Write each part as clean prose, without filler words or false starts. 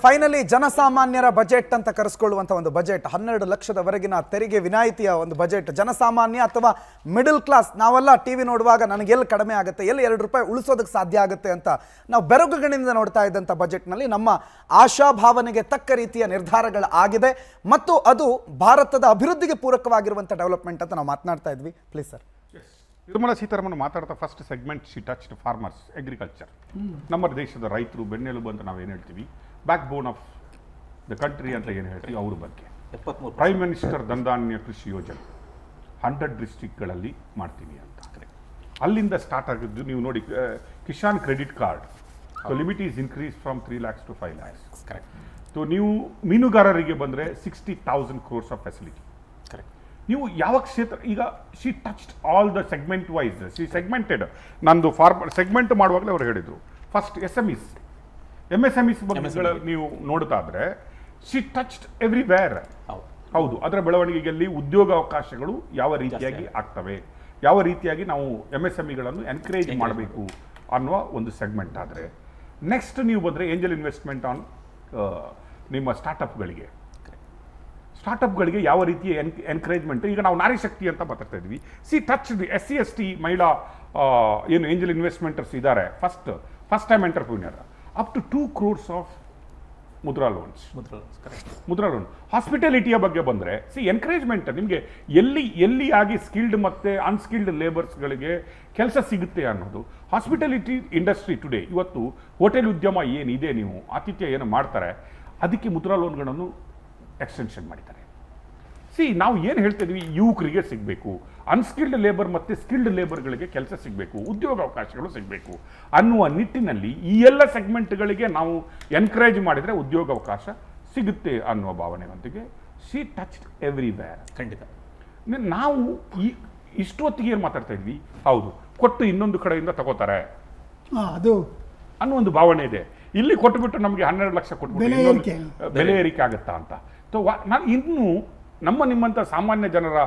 Finally ಜನಸಾಮಾನ್ಯರ budget ಅಂತ ಕರೆಸ್ಕೊಳ್ಳುವಂಥ ಒಂದು ಬಜೆಟ್ 12 ಲಕ್ಷದವರೆಗಿನ ತೆರಿಗೆ ವಿನಾಯಿತಿಯ ಒಂದು ಬಜೆಟ್. ಜನಸಾಮಾನ್ಯ ಅಥವಾ ಮಿಡಲ್ ಕ್ಲಾಸ್ ನಾವೆಲ್ಲ ಟಿವಿ ನೋಡುವಾಗ ನನಗೆ ಎಲ್ಲಿ ಕಡಿಮೆ ಆಗುತ್ತೆ, ಎಲ್ಲಿ 2 ರೂಪಾಯಿ ಉಳಿಸೋದಕ್ಕೆ ಸಾಧ್ಯ ಆಗುತ್ತೆ ಅಂತ ನಾವು ಬೆರಗುಗಳಿಂದ ನೋಡ್ತಾ ಇದ್ದಂಥ ಬಜೆಟ್ನಲ್ಲಿ ನಮ್ಮ ಆಶಾಭಾವನೆಗೆ ತಕ್ಕ ರೀತಿಯ ನಿರ್ಧಾರಗಳು ಆಗಿದೆ ಮತ್ತು ಅದು ಭಾರತದ ಅಭಿವೃದ್ಧಿಗೆ ಪೂರಕವಾಗಿರುವಂಥ ಡೆವಲಪ್ಮೆಂಟ್ ಅಂತ ನಾವು ಮಾತನಾಡ್ತಾ ಇದ್ವಿ. Please sir. ನಿರ್ಮಲಾ ಸೀತಾರಾಮನ್ ಮಾತಾಡ್ತಾ first segment she touched farmers, agriculture. ನಮ್ಮ ದೇಶದ ರೈತರು ಬೆನ್ನೆಲುಬು ಅಂತ ನಾವೇನು ಹೇಳ್ತೀವಿ, back bone of the country ಅಂತ ಏನು ಹೇಳ್ತೀವಿ, ಅವ್ರ ಬಗ್ಗೆ ಪ್ರೈಮ್ ಮಿನಿಸ್ಟರ್ ಧನಧಾನ್ಯ ಕೃಷಿ ಯೋಜನೆ 100 ಡಿಸ್ಟ್ರಿಕ್ಟ್ಗಳಲ್ಲಿ ಮಾಡ್ತೀವಿ ಅಂತ. ಅಲ್ಲಿಂದ ಸ್ಟಾರ್ಟ್ ಆಗಿದ್ದು ನೀವು ನೋಡಿ, Kisan credit card limit is increase from 3 lakhs to 5 lakhs. Correct. So ನೀವು ಮೀನುಗಾರರಿಗೆ ಬಂದರೆ 60,000 crores ಆಫ್ ಫೆಸಿಲಿಟಿ. ಕರೆಕ್ಟ್. ನೀವು ಯಾವ ಕ್ಷೇತ್ರ, ಈಗ she touched all the segment wise, she segmented. ನಂದು ಸೆಗ್ಮೆಂಟ್ ಮಾಡುವಾಗಲೇ ಅವ್ರು ಹೇಳಿದರು, ಫಸ್ಟ್ SMEs, MSMEs ಬಗ್ಗೆ ನೀವು ನೋಡ್ತಾ ಇದ್ರೆ ಶಿ ಟಚ್ಡ್ ಎವ್ರಿವೇರ್. ಹೌದು, ಅದರ ಬೆಳವಣಿಗೆಯಲ್ಲಿ ಉದ್ಯೋಗಾವಕಾಶಗಳು ಯಾವ ರೀತಿಯಾಗಿ ಆಗ್ತವೆ, ಯಾವ ರೀತಿಯಾಗಿ ನಾವು MSMEಗಳನ್ನು ಎನ್ಕರೇಜ್ ಮಾಡಬೇಕು ಅನ್ನುವ ಒಂದು ಸೆಗ್ಮೆಂಟ್. ಆದರೆ ನೆಕ್ಸ್ಟ್ ನೀವು ಬಂದರೆ ಏಂಜಲ್ ಇನ್ವೆಸ್ಟ್ಮೆಂಟ್ ಆನ್ ನಿಮ್ಮ ಸ್ಟಾರ್ಟಪ್ಗಳಿಗೆ ಯಾವ ರೀತಿಯ ಎನ್ಕರೇಜ್ಮೆಂಟ್. ಈಗ ನಾವು ನಾರಿ ಶಕ್ತಿ ಅಂತ ಮಾತಾಡ್ತಾ ಇದ್ವಿ. ಸಿ ಟಚ್ ದಿ SC/ST ಮಹಿಳಾ ಏನು ಏಂಜಲ್ ಇನ್ವೆಸ್ಟ್ಮೆಂಟರ್ಸ್ ಇದ್ದಾರೆ, first time entrepreneur, up to 2 crores of Mudra loans. ಹಾಸ್ಪಿಟಾಲಿಟಿಯ ಬಗ್ಗೆ ಬಂದರೆ ಎನ್ಕರೇಜ್ಮೆಂಟ್, ನಿಮಗೆ ಎಲ್ಲಿ ಆಗಿ ಸ್ಕಿಲ್ಡ್ ಮತ್ತು ಅನ್ಸ್ಕಿಲ್ಡ್ ಲೇಬರ್ಸ್ಗಳಿಗೆ ಕೆಲಸ ಸಿಗುತ್ತೆ ಅನ್ನೋದು. ಹಾಸ್ಪಿಟಾಲಿಟಿ ಇಂಡಸ್ಟ್ರಿ ಟುಡೇ ಇವತ್ತು ಹೋಟೆಲ್ ಉದ್ಯಮ ಏನಿದೆ, ನೀವು ಆತಿಥ್ಯ ಏನು ಮಾಡ್ತಾರೆ, ಅದಕ್ಕೆ ಮುದ್ರಾ ಲೋನ್ಗಳನ್ನು ಎಕ್ಸ್ಟೆನ್ಷನ್ ಮಾಡಿದ್ದಾರೆ. ನಾವು ಏನು ಹೇಳ್ತಿದ್ವಿ, ಯುವಕರಿಗೆ ಸಿಗಬೇಕು, ಅನ್ಸ್ಕಿಲ್ಡ್ ಲೇಬರ್ ಮತ್ತು ಸ್ಕಿಲ್ಡ್ ಲೇಬರ್ಗಳಿಗೆ ಕೆಲಸ ಸಿಗಬೇಕು, ಉದ್ಯೋಗಾವಕಾಶಗಳು ಸಿಗಬೇಕು ಅನ್ನುವ ನಿಟ್ಟಿನಲ್ಲಿ ಈ ಎಲ್ಲ ಸೆಗ್ಮೆಂಟ್ಗಳಿಗೆ ನಾವು ಎನ್ಕರೇಜ್ ಮಾಡಿದರೆ ಉದ್ಯೋಗಾವಕಾಶ ಸಿಗುತ್ತೆ ಅನ್ನುವ ಭಾವನೆಯೊಂದಿಗೆ ಶಿ ಟಚ್ಡ್ ಎವ್ರಿವೇರ್. ಖಂಡಿತ. ನಾವು ಇಷ್ಟೊತ್ತಿಗೆ ಏನು ಮಾತಾಡ್ತಾ ಇದ್ವಿ, ಹೌದು ಕೊಟ್ಟು ಇನ್ನೊಂದು ಕಡೆಯಿಂದ ತಗೋತಾರೆ ಅದು ಅನ್ನೋ ಒಂದು ಭಾವನೆ ಇದೆ. ಇಲ್ಲಿ ಕೊಟ್ಟುಬಿಟ್ಟು ನಮಗೆ 12 ಲಕ್ಷ ಕೊಟ್ಬಿಟ್ಟು ಬೆಲೆ ಏರಿಕೆ ಆಗುತ್ತಾ ಅಂತ. ನಾನು ಇನ್ನೂ ನಿಮ್ಮಂಥ ಸಾಮಾನ್ಯ ಜನರ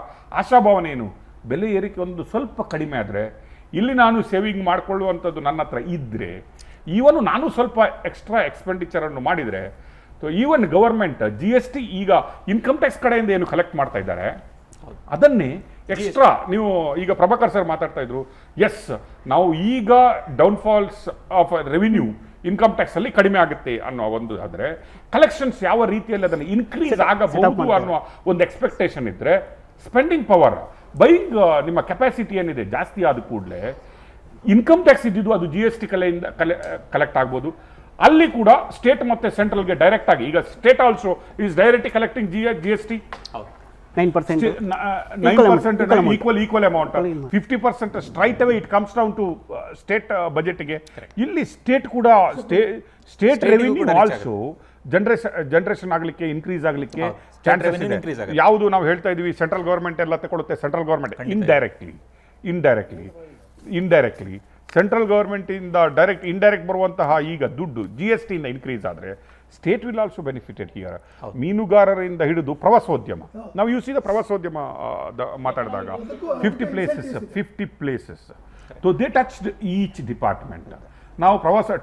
ಆಶಾಭಾವನೆ ಏನು, ಬೆಲೆ ಏರಿಕೆ ಒಂದು ಸ್ವಲ್ಪ ಕಡಿಮೆ ಆದರೆ ಇಲ್ಲಿ ನಾನು ಸೇವಿಂಗ್ ಮಾಡಿಕೊಳ್ಳುವಂಥದ್ದು ನನ್ನ ಹತ್ರ ಇದ್ದರೆ, ಈವನು ನಾನು ಸ್ವಲ್ಪ ಎಕ್ಸ್ಟ್ರಾ ಎಕ್ಸ್ಪೆಂಡಿಚರನ್ನು ಮಾಡಿದರೆ, ಈವನ್ ಗವರ್ಮೆಂಟ್ GST ಈಗ ಇನ್ಕಮ್ ಟ್ಯಾಕ್ಸ್ ಕಡೆಯಿಂದ ಏನು ಕಲೆಕ್ಟ್ ಮಾಡ್ತಾ ಇದ್ದಾರೆ ಅದನ್ನೇ ಎಕ್ಸ್ಟ್ರಾ. ನೀವು ಈಗ ಪ್ರಭಾಕರ್ ಸರ್ ಮಾತಾಡ್ತಾ ಇದ್ರು, ಎಸ್ ನಾವು ಈಗ ಡೌನ್ಫಾಲ್ಸ್ ಆಫ್ ರೆವಿನ್ಯೂ ಇನ್ಕಮ್ ಟ್ಯಾಕ್ಸ್ ಅಲ್ಲಿ ಕಡಿಮೆ ಆಗುತ್ತೆ ಅನ್ನೋ ಒಂದು, ಆದರೆ ಕಲೆಕ್ಷನ್ಸ್ ಯಾವ ರೀತಿಯಲ್ಲಿ ಅದನ್ನು ಇನ್ಕ್ರೀಸ್ ಆಗಬಹುದು ಅನ್ನೋ ಒಂದು ಎಕ್ಸ್ಪೆಕ್ಟೇಷನ್ ಇದ್ರೆ, ಸ್ಪೆಂಡಿಂಗ್ ಪವರ್, ಬೈಯಿಂಗ್ ನಿಮ್ಮ ಕೆಪಾಸಿಟಿ ಏನಿದೆ ಜಾಸ್ತಿ ಆದ ಕೂಡಲೇ ಇನ್ಕಮ್ ಟ್ಯಾಕ್ಸ್ ಇದ್ದಿದ್ದು ಅದು GST ಕಲೆಕ್ಟ್ ಆಗ್ಬೋದು. ಅಲ್ಲಿ ಕೂಡ ಸ್ಟೇಟ್ ಮತ್ತೆ ಸೆಂಟ್ರಲ್ಗೆ ಡೈರೆಕ್ಟ್ ಆಗಿ, ಈಗ state also is directly collecting GST 9% equal amount. 50% straight away it comes down to state ಬಜೆಟ್ಗೆ. ಇಲ್ಲಿ ಸ್ಟೇಟ್ ಕೂಡ ಸ್ಟೇಟ್ ರೆವಿನ್ಯೂ ಆಲ್ಸೋ ಜನರೇಷನ್ ಆಗಲಿಕ್ಕೆ, ಇನ್ಕ್ರೀಸ್ ಆಗಲಿಕ್ಕೆ ಚಾನ್ಸಸ್ ಇದೆ. ಯಾವುದು ನಾವು ಹೇಳ್ತಾ ಇದೀವಿ, ಸೆಂಟ್ರಲ್ ಗೌರ್ಮೆಂಟ್ ಎಲ್ಲ ತಗೊಳುತ್ತೆ, central government indirectly central government ಇಂದ ಇಂಡೈರೆಕ್ಟ್ ಬರುವಂತಹ ಈಗ ದುಡ್ಡು GST ಇಂದ ಇನ್ಕ್ರೀಸ್ ಆದರೆ state will also benefited here. ಮೀನುಗಾರರಿಂದ ಹಿಡಿದು ಪ್ರವಾಸೋದ್ಯಮ, ನಾವು ಯೂಸಿದ ಪ್ರವಾಸೋದ್ಯಮ ಮಾತಾಡಿದಾಗ 50 places. So they touched each department. ನಾವು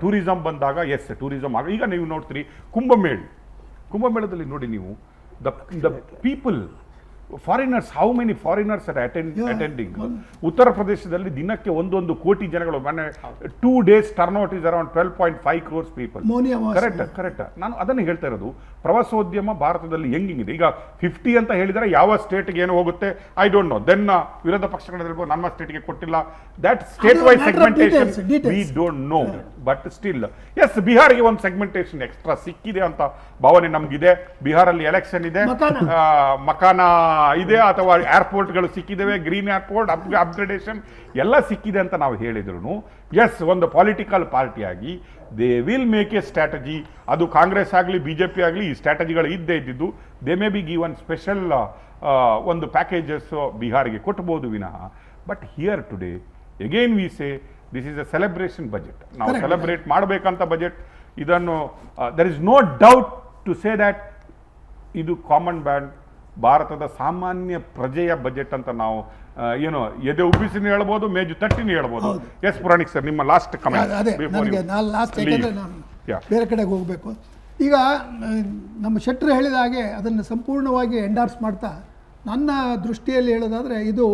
ಟೂರಿಸಂ ಬಂದಾಗ ಟೂರಿಸಂ ಈಗ ನೀವು ನೋಡ್ತೀರಿ, ಕುಂಭಮೇಳದಲ್ಲಿ ನೋಡಿ ನೀವು, the people, foreigners, how many foreigners R attending. ಉತ್ತರ ಪ್ರದೇಶದಲ್ಲಿ ದಿನಕ್ಕೆ 1 ಕೋಟಿ ಜನಗಳು, ಮೊನ್ನೆ 2 days turnout is around 12.5 crores people. Correct. ನಾನು ಅದನ್ನು ಹೇಳ್ತಾ ಇರೋದು, ಪ್ರವಾಸೋದ್ಯಮ ಭಾರತದಲ್ಲಿ ಹೆಂಗಿದೆ. ಈಗ 50 ಅಂತ ಹೇಳಿದರೆ ಯಾವ ಸ್ಟೇಟ್ಗೆ ಏನು ಹೋಗುತ್ತೆ ಐ ಡೋಂಟ್ ನೋ. ದೆನ್ ವಿರೋಧ ಪಕ್ಷಗಳು ನಮ್ಮ ಸ್ಟೇಟ್ಗೆ ಕೊಟ್ಟಿಲ್ಲ, that state wise segmentation we don't know. But still yes, ಬಿಹಾರ್ಗೆ ಒಂದು ಸೆಗ್ಮೆಂಟೇಷನ್ ಎಕ್ಸ್ಟ್ರಾ ಸಿಕ್ಕಿದೆ ಅಂತ ಭಾವನೆ ನಮಗಿದೆ. ಬಿಹಾರಲ್ಲಿ ಎಲೆಕ್ಷನ್ ಇದೆ, ಮಕಾನ ಇದೆ, ಅಥವಾ ಏರ್ಪೋರ್ಟ್ಗಳು ಸಿಕ್ಕಿದ್ದೇವೆ, ಗ್ರೀನ್ ಏರ್ಪೋರ್ಟ್ ಅಪ್ಗ್ರೇಡೇಷನ್ ಎಲ್ಲ ಸಿಕ್ಕಿದೆ ಅಂತ ನಾವು ಹೇಳಿದ್ರು, ಎಸ್ ಒಂದು ಪೊಲಿಟಿಕಲ್ ಪಾರ್ಟಿಯಾಗಿ they will make a strategy. ಅದು ಕಾಂಗ್ರೆಸ್ ಆಗಲಿ BJP ಆಗಲಿ ಈ ಸ್ಟ್ರಾಟಜಿಗಳು ಇದ್ದಿದ್ದು, they may be given special ಒಂದು ಪ್ಯಾಕೇಜಸ್ ಬಿಹಾರ್ಗೆ ಕೊಟ್ಟಬಹುದು ವಿನಃ. But here today again we say this is a celebration budget. ನಾವು ಸೆಲೆಬ್ರೇಟ್ ಮಾಡಬೇಕಂತ ಬಜೆಟ್. ಇದನ್ನು there is no doubt to say that ಇದು ಕಾಮನ್ ಬ್ಯಾಂಡ್, ಭಾರತದ ಸಾಮಾನ್ಯ ಪ್ರಜೆಯ ಬಜೆಟ್ ಅಂತ ನಾವು ಏನು ಎದೆ ಉಬ್ಬಿಸಿನ ಹೇಳ್ಬೋದು, ಮೇಜು ತಟ್ಟಿನ ಹೇಳ್ಬೋದು. ಎಸ್ ಪುರಾಣಿಕ್ ಸರ್, ನಿಮ್ಮ ಲಾಸ್ಟ್ ಕಮೆಂಟ್. ಬೇರೆ ಕಡೆಗೆ ಹೋಗಬೇಕು. ಈಗ ನಮ್ಮ ಶೆಟ್ಟರು ಹೇಳಿದ ಹಾಗೆ ಅದನ್ನು ಸಂಪೂರ್ಣವಾಗಿ ಎಂಡಾರ್ಸ್ ಮಾಡ್ತಾ ನನ್ನ ದೃಷ್ಟಿಯಲ್ಲಿ ಹೇಳೋದಾದರೆ ಇದು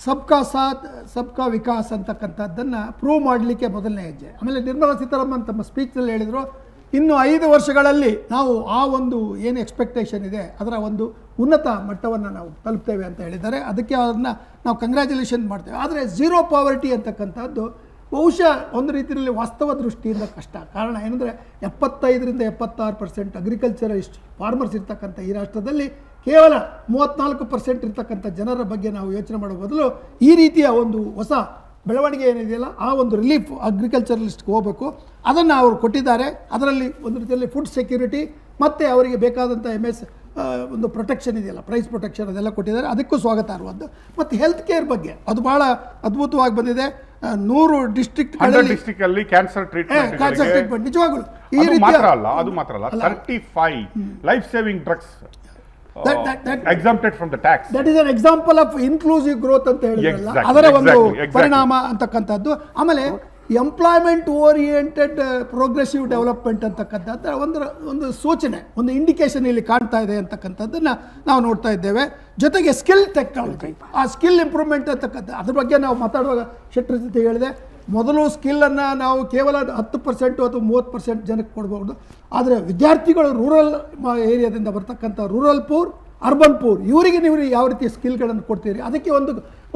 ಸಬ್ಕಾ ಸಾಥ್ ಸಬ್ಕಾ ವಿಕಾಸ್ ಅಂತಕ್ಕಂಥದ್ದನ್ನು ಪ್ರೂವ್ ಮಾಡಲಿಕ್ಕೆ ಮೊದಲನೇ ಹೆಜ್ಜೆ. ಆಮೇಲೆ ನಿರ್ಮಲಾ ಸೀತಾರಾಮನ್ ತಮ್ಮ ಸ್ಪೀಚ್ನಲ್ಲಿ ಹೇಳಿದರು, ಇನ್ನು 5 ವರ್ಷಗಳಲ್ಲಿ ನಾವು ಆ ಒಂದು ಏನು ಎಕ್ಸ್ಪೆಕ್ಟೇಷನ್ ಇದೆ ಅದರ ಒಂದು ಉನ್ನತ ಮಟ್ಟವನ್ನು ನಾವು ತಲುಪ್ತೇವೆ ಅಂತ ಹೇಳಿದ್ದಾರೆ. ಅದಕ್ಕೆ ಅದನ್ನು ನಾವು ಕಂಗ್ರ್ಯಾಚುಲೇಷನ್ ಮಾಡ್ತೇವೆ. ಆದರೆ ಝೀರೋ ಪಾವರ್ಟಿ ಅಂತಕ್ಕಂಥದ್ದು ಬಹುಶಃ ಒಂದು ರೀತಿಯಲ್ಲಿ ವಾಸ್ತವ ದೃಷ್ಟಿಯಿಂದ ಕಷ್ಟ. ಕಾರಣ ಏನಂದರೆ 75ರಿಂದ 76% ಅಗ್ರಿಕಲ್ಚರಿಸ್ಟ್ ಫಾರ್ಮರ್ಸ್ ಇರ್ತಕ್ಕಂಥ ಈ ರಾಷ್ಟ್ರದಲ್ಲಿ ಕೇವಲ 34% ಇರ್ತಕ್ಕಂಥ ಜನರ ಬಗ್ಗೆ ನಾವು ಯೋಚನೆ ಮಾಡೋ ಬದಲು ಈ ರೀತಿಯ ಒಂದು ಹೊಸ ಬೆಳವಣಿಗೆ ಏನಿದೆಯಲ್ಲ ಆ ಒಂದು ರಿಲೀಫ್ ಅಗ್ರಿಕಲ್ಚರಲಿಸ್ಟ್ಗೆ ಹೋಗಬೇಕು. ಅದನ್ನು ಅವರು ಕೊಟ್ಟಿದ್ದಾರೆ. ಅದರಲ್ಲಿ ಒಂದು ರೀತಿಯಲ್ಲಿ ಫುಡ್ ಸೆಕ್ಯೂರಿಟಿ ಮತ್ತು ಅವರಿಗೆ ಬೇಕಾದಂಥ ಒಂದು ಪ್ರೊಟೆಕ್ಷನ್ ಇದೆಯಲ್ಲ, ಪ್ರೈಸ್ ಪ್ರೊಟೆಕ್ಷನ್ ಅದೆಲ್ಲ ಕೊಟ್ಟಿದ್ದಾರೆ. ಅದಕ್ಕೂ ಸ್ವಾಗತಾರ್ಹದ್ದು. ಮತ್ತು ಹೆಲ್ತ್ ಕೇರ್ ಬಗ್ಗೆ ಅದು ಭಾಳ ಅದ್ಭುತವಾಗಿ ಬಂದಿದೆ. 100 ಡಿಸ್ಟ್ರಿಕ್ಟ್ಗಳಲ್ಲಿ ಕ್ಯಾನ್ಸರ್ ಟ್ರೀಟ್ಮೆಂಟ್ ನಿಜವಾಗಲೂ ಈ ಅದು ರೀತಿಯ ಮಾತ್ರ ಅಲ್ಲ 35 life saving drugs exempted from the tax. That is an example of inclusive growth ಅಂತ ಹೇಳಿದ್ರಲ್ಲ, Exactly, ಅದರ ಒಂದು exactly. ಪರಿಣಾಮ ಅಂತಕ್ಕಂಥದ್ದು. ಆಮೇಲೆ ಎಂಪ್ಲಾಯ್ಮೆಂಟ್ ಓರಿಯೆಂಟೆಡ್ ಪ್ರೋಗ್ರೆಸಿವ್ ಡೆವಲಪ್ಮೆಂಟ್ ಅಂತಕ್ಕಂಥದ್ದು ಒಂದು ಸೂಚನೆ, ಒಂದು ಇಂಡಿಕೇಶನ್ ಇಲ್ಲಿ ಕಾಣ್ತಾ ಇದೆ ಅಂತಕ್ಕಂಥದ್ದನ್ನು ನಾವು ನೋಡ್ತಾ ಇದ್ದೇವೆ. ಜೊತೆಗೆ ಸ್ಕಿಲ್ ಟೆಕ್ನಾಲಜಿ, ಆ ಸ್ಕಿಲ್ ಇಂಪ್ರೂವ್ಮೆಂಟ್ ಅಂತಕ್ಕಂಥ ಅದ್ರ ಬಗ್ಗೆ ನಾವು ಮಾತಾಡುವಾಗ ಶೆಟ್ಟರ್ ಜೊತೆ ಹೇಳಿದೆ, ಮೊದಲು ಸ್ಕಿಲ್ಲನ್ನು ನಾವು ಕೇವಲ 10% ಅಥವಾ 30% ಜನಕ್ಕೆ ಕೊಡ್ಬೋದು. ಆದರೆ ವಿದ್ಯಾರ್ಥಿಗಳು ರೂರಲ್ ಏರಿಯಾದಿಂದ ಬರ್ತಕ್ಕಂಥ ರೂರಲ್ ಪೂರ್, ಅರ್ಬನ್ ಪೂರ್ ಇವರಿಗೆ ನೀವು ಯಾವ ರೀತಿ ಸ್ಕಿಲ್ಗಳನ್ನು ಕೊಡ್ತೀರಿ, ಅದಕ್ಕೆ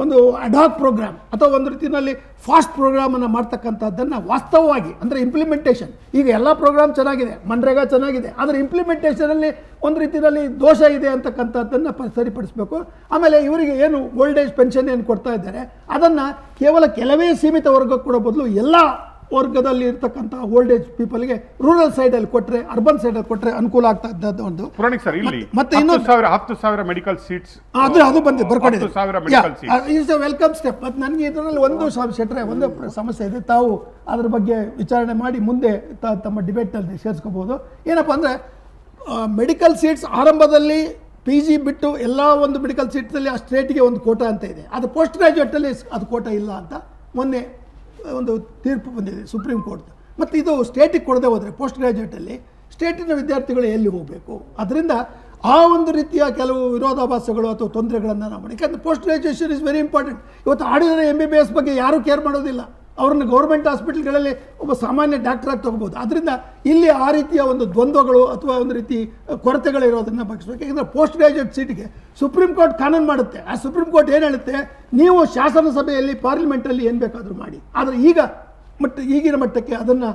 ಒಂದು ಅಡಾಕ್ ಪ್ರೋಗ್ರಾಮ್ ಅಥವಾ ಒಂದು ರೀತಿಯಲ್ಲಿ ಫಾಸ್ಟ್ ಪ್ರೋಗ್ರಾಮನ್ನು ಮಾಡ್ತಕ್ಕಂಥದ್ದನ್ನು ವಾಸ್ತವವಾಗಿ ಅಂದರೆ ಇಂಪ್ಲಿಮೆಂಟೇಷನ್. ಈಗ ಎಲ್ಲ ಪ್ರೋಗ್ರಾಮ್ ಚೆನ್ನಾಗಿದೆ, ಮನ್ರೇಗಾ ಚೆನ್ನಾಗಿದೆ, ಆದರೆ ಇಂಪ್ಲಿಮೆಂಟೇಷನಲ್ಲಿ ಒಂದು ರೀತಿಯಲ್ಲಿ ದೋಷ ಇದೆ ಅಂತಕ್ಕಂಥದ್ದನ್ನು ಸರಿಪಡಿಸಬೇಕು. ಆಮೇಲೆ ಇವರಿಗೆ ಏನು ಓಲ್ಡ್ ಏಜ್ ಪೆನ್ಷನ್ ಏನು ಕೊಡ್ತಾ ಇದ್ದಾರೆ ಅದನ್ನು ಕೇವಲ ಕೆಲವೇ ಸೀಮಿತ ವರ್ಗಕ್ಕೆ ಕೊಡೋ ಬದಲು ಎಲ್ಲ ವರ್ಗದಲ್ಲಿ ಇರ್ತಕ್ಕಂಥ ಓಲ್ಡ್ ಏಜ್ ಪೀಪಲ್ಗೆ ರೂರಲ್ ಸೈಡಲ್ಲಿ ಕೊಟ್ಟರೆ, ಅರ್ಬನ್ ಸೈಡಲ್ಲಿ ಕೊಟ್ಟರೆ ಅನುಕೂಲ ಆಗ್ತಾ ಇದ್ದದ್ದು ಒಂದು. ಪುರಾಣಿಕ್ ಸರ್, ಇಲ್ಲಿ ಮತ್ತೆ 10,000 ಮೆಡಿಕಲ್ ಸೀಟ್ಸ್ ಅದು ಬಂದಿದೆ, ಬರ್ಕೊಂಡಿದೆ. 10,000 medical seats is a welcome step. ಮತ್ತು ನನಗೆ ಇದರಲ್ಲಿ ಒಂದು ಶೆಟ್ರೆ ಒಂದು ಸಮಸ್ಯೆ ಇದೆ, ತಾವು ಅದ್ರ ಬಗ್ಗೆ ವಿಚಾರಣೆ ಮಾಡಿ ಮುಂದೆ ತಮ್ಮ ಡಿಬೇಟ್ನಲ್ಲಿ ಸೇರಿಸ್ಕೋಬಹುದು. ಏನಪ್ಪ ಅಂದರೆ ಮೆಡಿಕಲ್ ಸೀಟ್ಸ್ ಆರಂಭದಲ್ಲಿ PG ಬಿಟ್ಟು ಎಲ್ಲ ಒಂದು ಮೆಡಿಕಲ್ ಸೀಟ್ಸಲ್ಲಿ ಆ ಸ್ಟೇಟ್ಗೆ ಒಂದು ಕೋಟಾ ಅಂತ ಇದೆ, ಅದು ಪೋಸ್ಟ್ ಗ್ರ್ಯಾಜುಯೇಟಲ್ಲಿ ಅದು ಕೋಟಾ ಇಲ್ಲ ಅಂತ ಮೊನ್ನೆ ಒಂದು ತೀರ್ಪು ಬಂದಿದೆ ಸುಪ್ರೀಂ ಕೋರ್ಟ್. ಮತ್ತು ಇದು ಸ್ಟೇಟಿಗೆ ಕೊಡದೆ ಹೋದರೆ ಪೋಸ್ಟ್ ಗ್ರ್ಯಾಜುಯೇಟಲ್ಲಿ ಸ್ಟೇಟಿನ ವಿದ್ಯಾರ್ಥಿಗಳು ಎಲ್ಲಿ ಹೋಗಬೇಕು? ಅದರಿಂದ ಆ ಒಂದು ರೀತಿಯ ಕೆಲವು ವಿರೋಧಾಭಾಸಗಳು ಅಥವಾ ತೊಂದರೆಗಳನ್ನು ನಾವು ಮಾಡಿ. ಯಾಕಂದರೆ post graduation is very important. ಇವತ್ತು ಆರ್ಡಿನರಿ MBBS ಬಗ್ಗೆ ಯಾರೂ ಕೇರ್ ಮಾಡೋದಿಲ್ಲ. ಅವ್ರನ್ನ ಗೌರ್ಮೆಂಟ್ ಹಾಸ್ಪಿಟಲ್ಗಳಲ್ಲಿ ಒಬ್ಬ ಸಾಮಾನ್ಯ ಡಾಕ್ಟ್ರಾಗಿ ತೊಗೋಬೋದು. ಅದರಿಂದ ಇಲ್ಲಿ ಆ ರೀತಿಯ ಒಂದು ದ್ವಂದ್ವಗಳು ಅಥವಾ ಒಂದು ರೀತಿ ಕೊರತೆಗಳಿರೋದನ್ನು ಬಗ್ಗಿಸ್ಬೇಕು. ಯಾಕೆಂದರೆ ಪೋಸ್ಟ್ ಗ್ರ್ಯಾಜುಯೇಟ್ ಸೀಟಿಗೆ ಸುಪ್ರೀಂ ಕೋರ್ಟ್ ಕಾನೂನು ಮಾಡುತ್ತೆ. ಆ ಸುಪ್ರೀಂ ಕೋರ್ಟ್ ಏನು ಹೇಳುತ್ತೆ, ನೀವು ಶಾಸನಸಭೆಯಲ್ಲಿ ಪಾರ್ಲಿಮೆಂಟಲ್ಲಿ ಏನು ಬೇಕಾದರೂ ಮಾಡಿ. ಆದರೆ ಈಗಿನ ಮಟ್ಟಕ್ಕೆ ಅದನ್ನು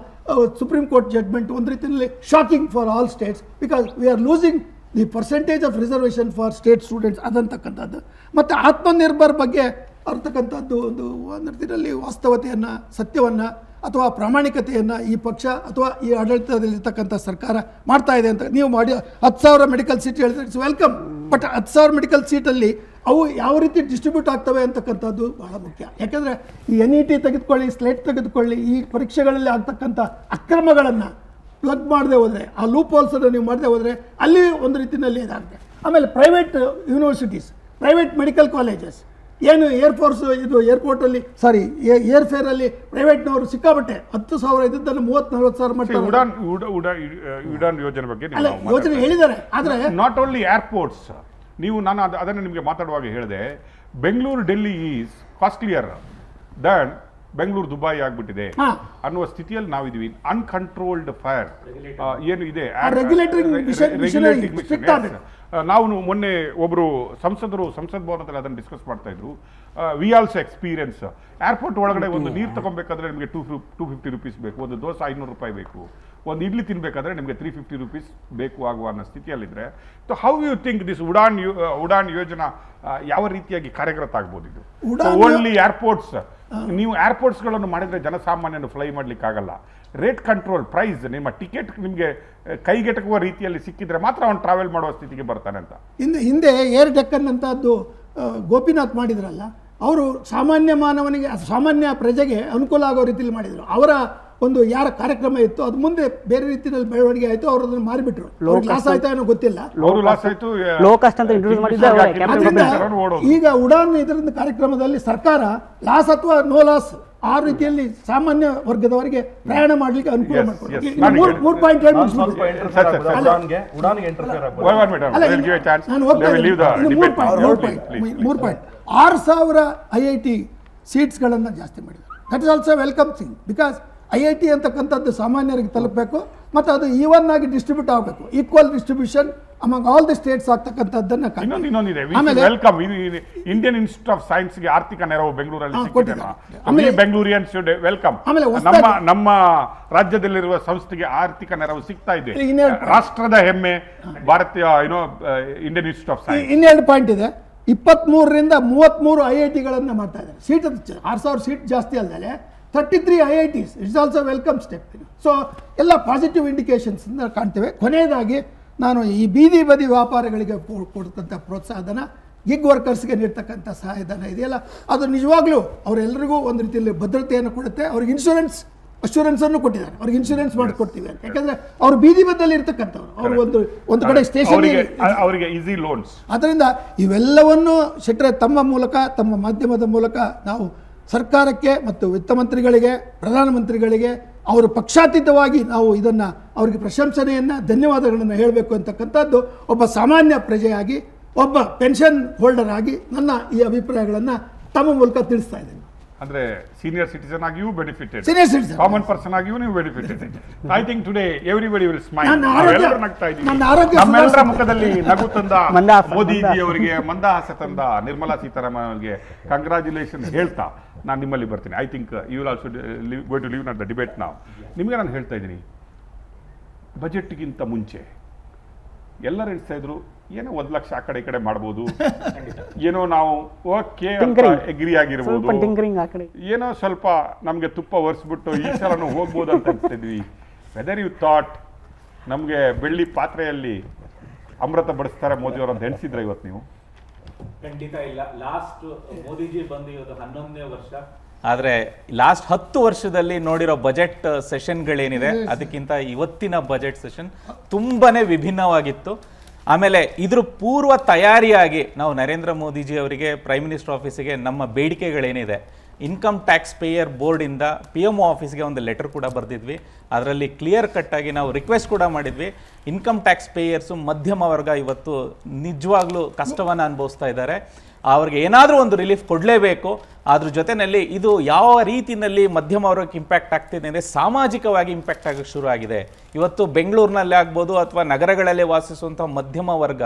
ಸುಪ್ರೀಂ ಕೋರ್ಟ್ ಜಡ್ಜ್ಮೆಂಟ್ ಒಂದು ರೀತಿಯಲ್ಲಿ shocking for all states, because we are losing the percentage of reservation for state students ಅದಂತಕ್ಕಂಥದ್ದು. ಮತ್ತು ಆತ್ಮನಿರ್ಭರ್ ಬಗ್ಗೆ ಅರ್ತಕ್ಕಂಥದ್ದು ಒಂದು ರೀತಿಯಲ್ಲಿ ವಾಸ್ತವತೆಯನ್ನು, ಸತ್ಯವನ್ನು ಅಥವಾ ಪ್ರಾಮಾಣಿಕತೆಯನ್ನು ಈ ಪಕ್ಷ ಅಥವಾ ಈ ಆಡಳಿತದಲ್ಲಿರ್ತಕ್ಕಂಥ ಸರ್ಕಾರ ಮಾಡ್ತಾ ಇದೆ ಅಂತ ನೀವು ಮಾಡಿ 10,000 ಮೆಡಿಕಲ್ ಸೀಟ್ ಹೇಳಿದ್ರೆ ಇಟ್ಸ್ ವೆಲ್ಕಮ್. ಬಟ್ 10,000 ಮೆಡಿಕಲ್ ಸೀಟಲ್ಲಿ ಅವು ಯಾವ ರೀತಿ ಡಿಸ್ಟ್ರಿಬ್ಯೂಟ್ ಆಗ್ತವೆ ಅಂತಕ್ಕಂಥದ್ದು ಬಹಳ ಮುಖ್ಯ. ಯಾಕೆಂದರೆ ಈ NET ತೆಗೆದುಕೊಳ್ಳಿ, ಸ್ಲೇಟ್ ತೆಗೆದುಕೊಳ್ಳಿ, ಈ ಪರೀಕ್ಷೆಗಳಲ್ಲಿ ಆಗ್ತಕ್ಕಂಥ ಅಕ್ರಮಗಳನ್ನು ಪ್ಲಗ್ ಮಾಡದೆ ಹೋದರೆ, ಆ ಲೂಪ್ ಹೋಲ್ಸನ್ನು ನೀವು ಮಾಡದೆ ಹೋದರೆ ಅಲ್ಲಿ ಒಂದು ರೀತಿಯಲ್ಲಿ ಇದಾಗುತ್ತೆ. ಆಮೇಲೆ private universities, private medical colleges, ಏನು ಏರ್ಫೋರ್ಸ್ ಇದು ಏರ್ಪೋರ್ಟಲ್ಲಿ ಏರ್ಫೇರಲ್ಲಿ ಪ್ರೈವೇಟ್ನವರು ಸಿಕ್ಕಾಬಟ್ಟೆ 10,000 ಇದ್ದನ್ನು 30-40,000 ಮಾಡ್ತಾರೆ. ಉಡಾನ್ ಯೋಜನೆ ಬಗ್ಗೆ ಯೋಜನೆ ಹೇಳಿದ್ದಾರೆ. ಆದರೆ ನಾಟ್ ಓನ್ಲಿ ಏರ್ಪೋರ್ಟ್ಸ್, ನಾನು ಅದನ್ನು ನಿಮಗೆ ಮಾತಾಡುವಾಗ ಹೇಳಿದೆ, Bengaluru Delhi is costlier than Bengaluru Dubai ಆಗ್ಬಿಟ್ಟಿದೆ ಅನ್ನುವ ಸ್ಥಿತಿಯಲ್ಲಿ ನಾವಿದೀವಿ. ಅನ್ಕಂಟ್ರೋಲ್ಡ್ ಫೈರ್ ಏನು ಇದೆ, ನಾವು ಮೊನ್ನೆ ಒಬ್ಬರು ಸಂಸತ್ ಭವನದಲ್ಲಿ ಅದನ್ನು ಡಿಸ್ಕಸ್ ಮಾಡ್ತಾ ಇದ್ರು. ವಿ ಆಲ್ಸೋ ಎಕ್ಸ್ಪೀರಿಯನ್ಸ್ ಏರ್ಪೋರ್ಟ್ ಒಳಗಡೆ ಒಂದು ನೀರು ತಗೊಬೇಕಾದ್ರೆ ನಿಮಗೆ 250 ರೂಪೀಸ್ ಬೇಕು, ಒಂದು ದೋಸೆ 500 ರೂಪಾಯಿ ಬೇಕು, ಒಂದು ಇಡ್ಲಿ ತಿನ್ಬೇಕಾದ್ರೆ ನಿಮಗೆ 350 ರೂಪೀಸ್ ಬೇಕು ಆಗುವ ಅನ್ನೋ ಸ್ಥಿತಿಯಲ್ಲಿದ್ರೆ, so how you think this Udan Yojana ಯಾವ ರೀತಿಯಾಗಿ ಕಾರ್ಯಗತ ಆಗ್ಬೋದು? ಇದು ಓನ್ಲಿ ಏರ್ಪೋರ್ಟ್ಸ್, ನೀವು ಏರ್ಪೋರ್ಟ್ಸ್ಗಳನ್ನು ಮಾಡಿದರೆ ಜನಸಾಮಾನ್ಯನು ಫ್ಲೈ ಮಾಡ್ಲಿಕ್ಕೆ ಆಗಲ್ಲ. ರೇಟ್ ಕಂಟ್ರೋಲ್, ಪ್ರೈಸ್, ನಿಮ್ಮ ಟಿಕೆಟ್ ನಿಮಗೆ ಕೈಗೆಟಕುವ ರೀತಿಯಲ್ಲಿ ಸಿಕ್ಕಿದ್ರೆ ಮಾತ್ರ ಅವನು ಟ್ರಾವೆಲ್ ಮಾಡುವ ಸ್ಥಿತಿಗೆ ಬರ್ತಾನೆ ಅಂತ. ಹಿಂದೆ ಏರ್ ಡೆಕ್ಕನ್ ಅಂತದ್ದು ಗೋಪಿನಾಥ್ ಮಾಡಿದ್ರಲ್ಲ, ಅವರು ಸಾಮಾನ್ಯ ಮಾನವನಿಗೆ, ಸಾಮಾನ್ಯ ಪ್ರಜೆಗೆ ಅನುಕೂಲ ಆಗೋ ರೀತಿಯಲ್ಲಿ ಮಾಡಿದರು. ಅವರ ಒಂದು ಯಾರ ಕಾರ್ಯಕ್ರಮ ಇತ್ತು ಅದು ಮುಂದೆ ಬೇರೆ ರೀತಿಯಲ್ಲಿ ಬೆಳವಣಿಗೆ ಆಯಿತು, ಅವರು ಅದನ್ನು ಮಾರಿಬಿಟ್ರು. ಲಾಸ್ ಆಯ್ತಾ ಏನೋ ಗೊತ್ತಿಲ್ಲ. ಈಗ ಉಡಾನ್ ಇದರಿಂದ ಕಾರ್ಯಕ್ರಮದಲ್ಲಿ ಸರ್ಕಾರ ಲಾಸ್ ಅಥವಾ ನೋ ಲಾಸ್ ಆ ರೀತಿಯಲ್ಲಿ ಸಾಮಾನ್ಯ ವರ್ಗದವರಿಗೆ ಪ್ರಯಾಣ ಮಾಡ್ಲಿಕ್ಕೆ ಅನುಕೂಲ Yes, ಮಾಡ್ಕೊಡಿ. yes. ಇನ್ನು ಮೂರು ಪಾಯಿಂಟ್ ಹೇಳಿ ಮುಗಿಸ್ಬಿಡ್ತೀನಿ. One minute, ಅಲ್ಲ, we'll give a chance. ನಾನು ಹೋಗ್ತಾ They will ಇದ್ದೀನಿ. leave the ಇನ್ನು debate now. ಮೂರು ಪಾಯಿಂಟ್ 6,000 IIT ಸೀಟ್ಸ್ಗಳನ್ನು ಜಾಸ್ತಿ ಮಾಡಿದ್ದಾರೆ. That is also welcome thing, because IIT ಅಂತಕ್ಕಂಥದ್ದು ಸಾಮಾನ್ಯರಿಗೆ ತಲುಪಬೇಕು ಮತ್ತು ಅದು ಈವನ್ ಆಗಿ ಡಿಸ್ಟ್ರಿಬ್ಯೂಟ್ ಆಗಬೇಕು, equal distribution among all the states ಆಗ್ತಕ್ಕಂಥದ್ದನ್ನ ಇನ್ನೊಂದಿದೆ, ಆಮೇಲೆ welcome. Indian Institute of Science ಗೆ ಆರ್ಥಿಕ ನೆರವು ಬೆಂಗಳೂರಲ್ಲಿ ಸಿಕ್ಕಿದೆ. Bengalurian should welcome. ಆಮೇಲೆ ನಮ್ಮ ರಾಜ್ಯದಲ್ಲಿರುವ ಸಂಸ್ಥೆಗೆ ಆರ್ಥಿಕ ನೆರವು ಸಿಗ್ತಾ ಇದೆ. ಇನ್ನೆರಡು ರಾಷ್ಟ್ರದ ಹೆಮ್ಮೆ ಭಾರತೀಯ ಇಂಡಿಯನ್ ಇನ್ಸ್ಟಿಟ್ಯೂಟ್ ಆಫ್ ಸೈನ್ಸ್. ಇನ್ನೆರಡು ಪಾಯಿಂಟ್ ಇದೆ. 23ರಿಂದ 33 IITಗಳನ್ನು ಮಾಡ್ತಾ ಇದ್ದಾರೆ. ಸೀಟ್ 6,000 ಸೀಟ್ ಜಾಸ್ತಿ ಅಲ್ಲದೆ 33 IITs. It's also welcome step. So ಎಲ್ಲ ಪಾಸಿಟಿವ್ ಇಂಡಿಕೇಶನ್ಸ್ ಕಾಣ್ತೇವೆ. ಕೊನೆಯದಾಗಿ ನಾನು ಈ ಬೀದಿ ಬದಿ ವ್ಯಾಪಾರಿಗಳಿಗೆ ಕೊಡ್ತಕ್ಕಂಥ ಪ್ರೋತ್ಸಾಹಧನ, ಗಿಗ್ ವರ್ಕರ್ಸ್ಗೆ ನೀಡ್ತಕ್ಕಂಥ ಸಹಾಯಧನ ಇದೆಯಲ್ಲ, ಅದು ನಿಜವಾಗ್ಲೂ ಅವರೆಲ್ಲರಿಗೂ ಒಂದು ರೀತಿಯಲ್ಲಿ ಭದ್ರತೆಯನ್ನು ಕೊಡುತ್ತೆ. ಅವ್ರಿಗೆ ಅಶ್ಯೂರೆನ್ಸ್ ಅನ್ನು ಕೊಟ್ಟಿದ್ದಾರೆ. ಅವ್ರಿಗೆ ಇನ್ಶೂರೆನ್ಸ್ ಮಾಡಿಕೊಡ್ತೀವಿ ಅಂತ. ಯಾಕಂದ್ರೆ ಅವರು ಬೀದಿ ಬದಿಯಲ್ಲಿ ಇರ್ತಕ್ಕಂಥವ್ರು, ಅವರು ಒಂದು ಕಡೆ ಸ್ಟೇಷನ್, ಅವರಿಗೆ ಈಸಿ ಲೋನ್ಸ್. ಅದರಿಂದ ಇವೆಲ್ಲವನ್ನು ಶೆಟ್ಟರೆ ತಮ್ಮ ಮೂಲಕ, ತಮ್ಮ ಮಾಧ್ಯಮದ ಮೂಲಕ ನಾವು ಸರ್ಕಾರಕ್ಕೆ ಮತ್ತು ವಿತ್ತ ಮಂತ್ರಿಗಳಿಗೆ, ಪ್ರಧಾನಮಂತ್ರಿಗಳಿಗೆ ಅವರು ಪಕ್ಷಾತೀತವಾಗಿ ನಾವು ಇದನ್ನು ಅವರಿಗೆ ಪ್ರಶಂಸನೆಯನ್ನು, ಧನ್ಯವಾದಗಳನ್ನು ಹೇಳಬೇಕು ಅಂತಕ್ಕಂಥದ್ದು ಒಬ್ಬ ಸಾಮಾನ್ಯ ಪ್ರಜೆಯಾಗಿ, ಒಬ್ಬ ಪೆನ್ಷನ್ ಹೋಲ್ಡರ್ ಆಗಿ ನನ್ನ ಈ ಅಭಿಪ್ರಾಯಗಳನ್ನು ತಮ್ಮ ಮೂಲಕ ತಿಳಿಸ್ತಾ ಇದ್ದೇನೆ. ಅಂದ್ರೆ ಸೀನಿಯರ್ ಸಿಟಿಸನ್ ಆಗಿಯೂ benefited, senior citizen, common person ಆಗಿಯೂ ನೀವು benefited. I think today everybody will smile. ನಮ್ಮೆಲ್ಲರ ಮುಖದಲ್ಲಿ ನಗು ತಂದ ಮೋದಿಜಿ ಅವರಿಗೆ, ಮಂದಹಾಸ ತಂದ ನಿರ್ಮಲಾ ಸೀತಾರಾಮನ್ ಅವರಿಗೆ ಕಂಗ್ರಾಚುಲೇಷನ್ ಹೇಳ್ತಾ ನಾನು ನಿಮ್ಮಲ್ಲಿ ಬರ್ತೀನಿ. I think you will also go to leave not the debate ನಾವು. ನಿಮಗೆ ನಾನು ಹೇಳ್ತಾ ಇದ್ದೀನಿ, ಬಜೆಟ್ಗಿಂತ ಮುಂಚೆ ಎಲ್ಲರೂ ಹೇಳ್ತಾ ಇದ್ರು ಏನೋ 1 ಲಕ್ಷ ಆ ಕಡೆ ಈ ಕಡೆ ಮಾಡ್ಬೋದು, ಏನೋ ನಾವು ಓಕೆ ಎಗ್ರಿ ಆಗಿರ್ಬೋದು, ಏನೋ ಸ್ವಲ್ಪ ನಮಗೆ ತುಪ್ಪ ಒರೆಸ್ಬಿಟ್ಟು ಈ ಸಲನೂ ಹೋಗ್ಬೋದು ಅಂತ ಅನ್ಸ್ತಿದ್ವಿ. ವೆದರ್ ಯು ಥಾಟ್ ನಮಗೆ ಬೆಳ್ಳಿ ಪಾತ್ರೆಯಲ್ಲಿ ಅಮೃತ ಬಡಿಸ್ತಾರೆ ಮೋದಿಯವರು ಅಂತ ಎಣಿಸಿದ್ರೆ ಇವತ್ತು ನೀವು? ಖಂಡಿತ ಇಲ್ಲ. ಲಾಸ್ಟ್ ಮೋದಿಜಿ ಬಂದು ಇವತ್ತು 11ನೇ ವರ್ಷ. ಆದ್ರೆ ಲಾಸ್ಟ್ 10 ವರ್ಷದಲ್ಲಿ ನೋಡಿರೋ ಬಜೆಟ್ ಸೆಷನ್ಗಳೇನಿದೆ ಅದಕ್ಕಿಂತ ಇವತ್ತಿನ ಬಜೆಟ್ ಸೆಷನ್ ತುಂಬಾನೇ ವಿಭಿನ್ನವಾಗಿತ್ತು. ಆಮೇಲೆ ಇದ್ರ ಪೂರ್ವ ತಯಾರಿಯಾಗಿ ನಾವು ನರೇಂದ್ರ ಮೋದಿಜಿ ಅವರಿಗೆ, ಪ್ರೈಮ್ ಮಿನಿಸ್ಟರ್ ಆಫೀಸಿಗೆ ನಮ್ಮ ಬೇಡಿಕೆಗಳೇನಿದೆ, ಇನ್ಕಮ್ ಟ್ಯಾಕ್ಸ್ ಪೇಯರ್ ಬೋರ್ಡಿಂದ PMO ಆಫೀಸ್ಗೆ ಒಂದು ಲೆಟರ್ ಕೂಡ ಬರೆದಿದ್ವಿ. ಅದರಲ್ಲಿ ಕ್ಲಿಯರ್ ಕಟ್ಟಾಗಿ ನಾವು ರಿಕ್ವೆಸ್ಟ್ ಕೂಡ ಮಾಡಿದ್ವಿ. ಇನ್ಕಮ್ ಟ್ಯಾಕ್ಸ್ ಪೇಯರ್ಸು ಮಧ್ಯಮ ವರ್ಗ ಇವತ್ತು ನಿಜವಾಗ್ಲೂ ಕಷ್ಟವನ್ನು ಅನುಭವಿಸ್ತಾ ಇದ್ದಾರೆ. ಅವ್ರಿಗೆ ಏನಾದರೂ ಒಂದು ರಿಲೀಫ್ ಕೊಡಲೇಬೇಕು. ಅದ್ರ ಜೊತೆಯಲ್ಲಿ ಇದು ಯಾವ ರೀತಿಯಲ್ಲಿ ಮಧ್ಯಮ ವರ್ಗಕ್ಕೆ ಇಂಪ್ಯಾಕ್ಟ್ ಆಗ್ತಿದೆ ಅಂದರೆ ಸಾಮಾಜಿಕವಾಗಿ ಇಂಪ್ಯಾಕ್ಟ್ ಆಗೋಕ್ಕೆ ಶುರು ಆಗಿದೆ. ಇವತ್ತು ಬೆಂಗಳೂರಿನಲ್ಲಿ ಆಗ್ಬೋದು ಅಥವಾ ನಗರಗಳಲ್ಲೇ ವಾಸಿಸುವಂತಹ ಮಧ್ಯಮ ವರ್ಗ